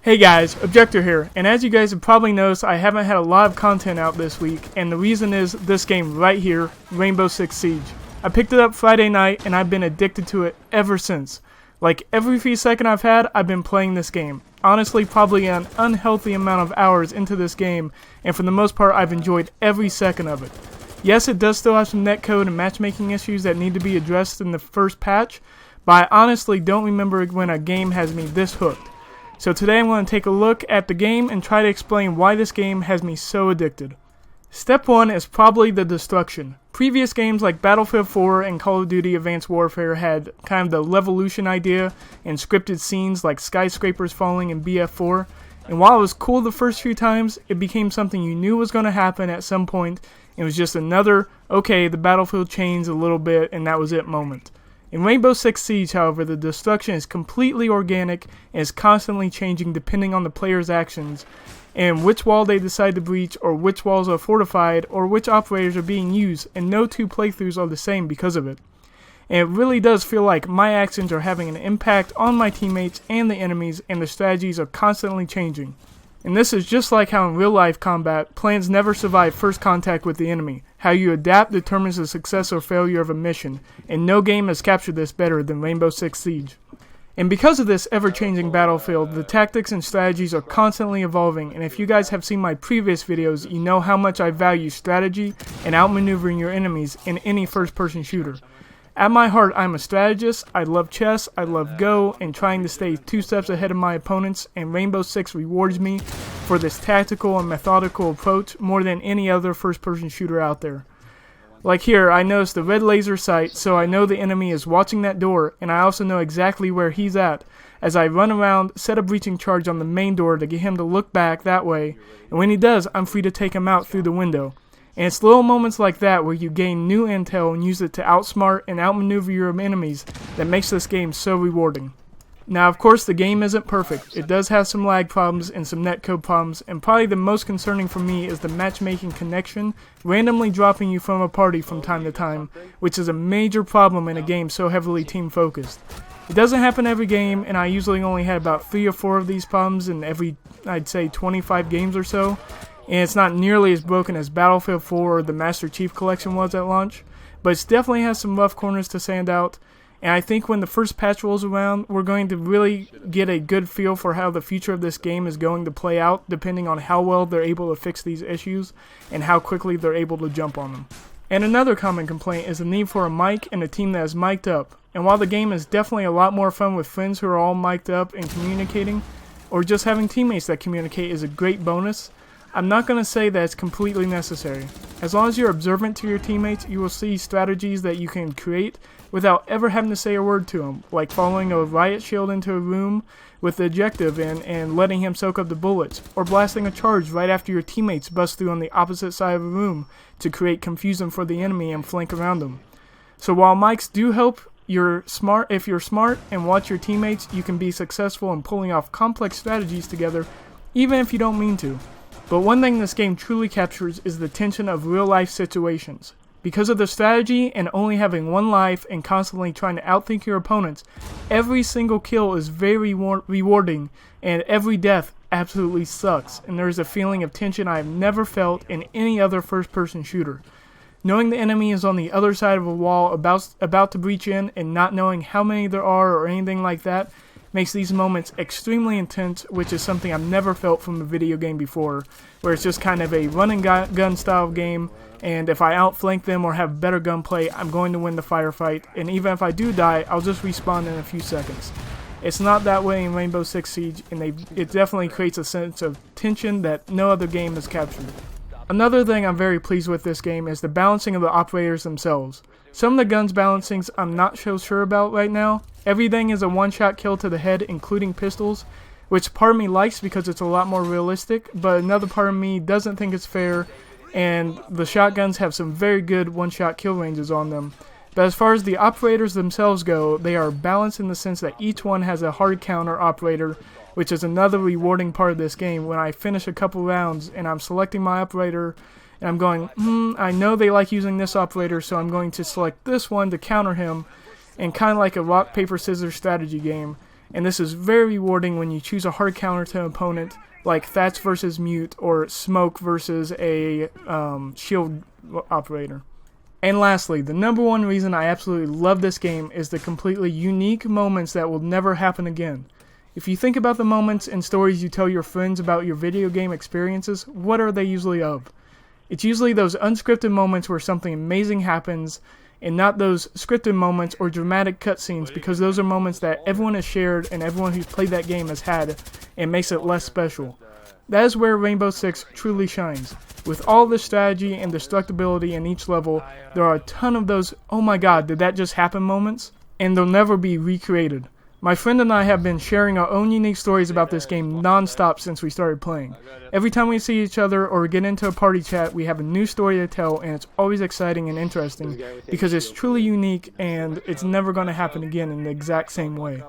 Hey guys, Objector here, and as you guys have probably noticed, I haven't had a lot of content out this week, and the reason is this game right here, Rainbow Six Siege. I picked it up Friday night, and I've been addicted to it ever since. Like, every free second I've had, I've been playing this game. Honestly, probably an unhealthy amount of hours into this game, and for the most part, I've enjoyed every second of it. Yes, it does still have some netcode and matchmaking issues that need to be addressed in the first patch, but I honestly don't remember when a game has me this hooked. So today I'm going to take a look at the game and try to explain why this game has me so addicted. Step 1 is probably the destruction. Previous games like Battlefield 4 and Call of Duty Advanced Warfare had kind of the Levolution idea and scripted scenes like skyscrapers falling in BF4, and while it was cool the first few times, it became something you knew was going to happen at some point. It was just another, okay, the battlefield changed a little bit and that was it moment. In Rainbow Six Siege, however, the destruction is completely organic and is constantly changing depending on the player's actions and which wall they decide to breach, or which walls are fortified, or which operators are being used, and no two playthroughs are the same because of it. And it really does feel like my actions are having an impact on my teammates and the enemies, and the strategies are constantly changing. And this is just like how in real life combat, plans never survive first contact with the enemy. How you adapt determines the success or failure of a mission, and no game has captured this better than Rainbow Six Siege. And because of this ever-changing battlefield, the tactics and strategies are constantly evolving, and if you guys have seen my previous videos, you know how much I value strategy and outmaneuvering your enemies in any first-person shooter. At my heart, I'm a strategist. I love chess, I love Go, and trying to stay 2 steps ahead of my opponents, and Rainbow Six rewards me for this tactical and methodical approach more than any other first-person shooter out there. Like here, I noticed the red laser sight, so I know the enemy is watching that door, and I also know exactly where he's at, as I run around, set a breaching charge on the main door to get him to look back that way, and when he does, I'm free to take him out through the window. And it's little moments like that where you gain new intel and use it to outsmart and outmaneuver your enemies that makes this game so rewarding. Now, of course, the game isn't perfect. It does have some lag problems and some netcode problems, and probably the most concerning for me is the matchmaking connection randomly dropping you from a party from time to time, which is a major problem in a game so heavily team-focused. It doesn't happen every game, and I usually only had about 3 or 4 of these problems in every, I'd say, 25 games or so. And it's not nearly as broken as Battlefield 4 or the Master Chief Collection was at launch, but it definitely has some rough corners to stand out, and I think when the first patch rolls around, we're going to really get a good feel for how the future of this game is going to play out, depending on how well they're able to fix these issues, and how quickly they're able to jump on them. And another common complaint is the need for a mic and a team that is mic'd up, and while the game is definitely a lot more fun with friends who are all mic'd up and communicating, or just having teammates that communicate is a great bonus, I'm not going to say that it's completely necessary. As long as you're observant to your teammates, you will see strategies that you can create without ever having to say a word to them, like following a riot shield into a room with the objective in and letting him soak up the bullets, or blasting a charge right after your teammates bust through on the opposite side of the room to create confusion for the enemy and flank around them. So while mics do help, if you're smart and watch your teammates, you can be successful in pulling off complex strategies together, even if you don't mean to. But one thing this game truly captures is the tension of real-life situations. Because of the strategy and only having one life and constantly trying to outthink your opponents, every single kill is very rewarding, and every death absolutely sucks, and there is a feeling of tension I have never felt in any other first-person shooter. Knowing the enemy is on the other side of a wall about to breach in, and not knowing how many there are or anything like that, makes these moments extremely intense, which is something I've never felt from a video game before, where it's just kind of a run-and-gun style game, and if I outflank them or have better gunplay, I'm going to win the firefight, and even if I do die, I'll just respawn in a few seconds. It's not that way in Rainbow Six Siege, and it definitely creates a sense of tension that no other game has captured. Another thing I'm very pleased with this game is the balancing of the operators themselves. Some of the guns balancings I'm not so sure about right now. Everything is a one-shot kill to the head, including pistols, which part of me likes because it's a lot more realistic, but another part of me doesn't think it's fair, and the shotguns have some very good one-shot kill ranges on them. But as far as the operators themselves go, they are balanced in the sense that each one has a hard counter operator, which is another rewarding part of this game. When I finish a couple rounds and I'm selecting my operator, and I'm going, I know they like using this operator, so I'm going to select this one to counter him, and kind of like a rock, paper, scissors strategy game. and this is very rewarding when you choose a hard counter to an opponent, like Thatch versus Mute or Smoke versus a shield operator. And lastly, the number one reason I absolutely love this game is the completely unique moments that will never happen again. If you think about the moments and stories you tell your friends about your video game experiences, what are they usually of? It's usually those unscripted moments where something amazing happens, and not those scripted moments or dramatic cutscenes, because those are moments that everyone has shared and everyone who's played that game has had, and makes it less special. That is where Rainbow Six truly shines. With all the strategy and destructibility in each level, there are a ton of those "oh my god, did that just happen" moments, and they'll never be recreated. My friend and I have been sharing our own unique stories about this game non-stop since we started playing. Every time we see each other or get into a party chat, we have a new story to tell, and it's always exciting and interesting because it's truly unique and it's never going to happen again in the exact same way.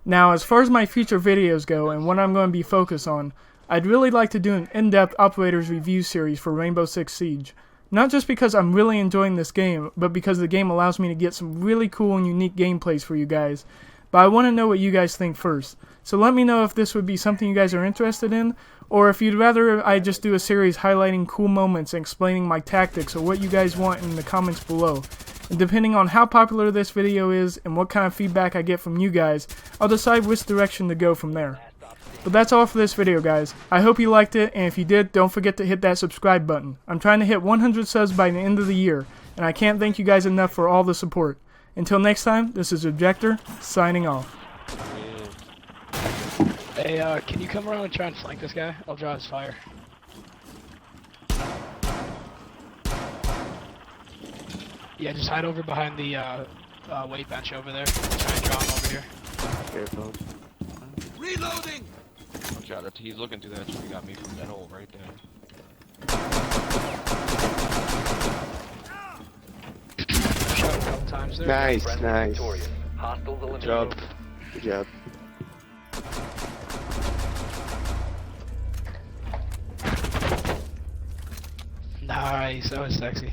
Now, as far as my future videos go and what I'm going to be focused on, I'd really like to do an in-depth Operators review series for Rainbow Six Siege. Not just because I'm really enjoying this game, but because the game allows me to get some really cool and unique gameplays for you guys. But I want to know what you guys think first. So let me know if this would be something you guys are interested in, or if you'd rather I just do a series highlighting cool moments and explaining my tactics, or what you guys want in the comments below. And depending on how popular this video is and what kind of feedback I get from you guys, I'll decide which direction to go from there. But that's all for this video, guys. I hope you liked it, and if you did, don't forget to hit that subscribe button. I'm trying to hit 100 subs by the end of the year, and I can't thank you guys enough for all the support. Until next time, this is Objector, signing off. Hey, can you come around and try and flank this guy? I'll draw his fire. Yeah, just hide over behind the weight bench over there. Try and draw him over here. Careful. Reloading! Watch out, he's looking through that, so he got me from that hole right there. Shot a couple times there. Nice, nice. Hostiles Good eliminated. job. Good job. Nice, that was sexy.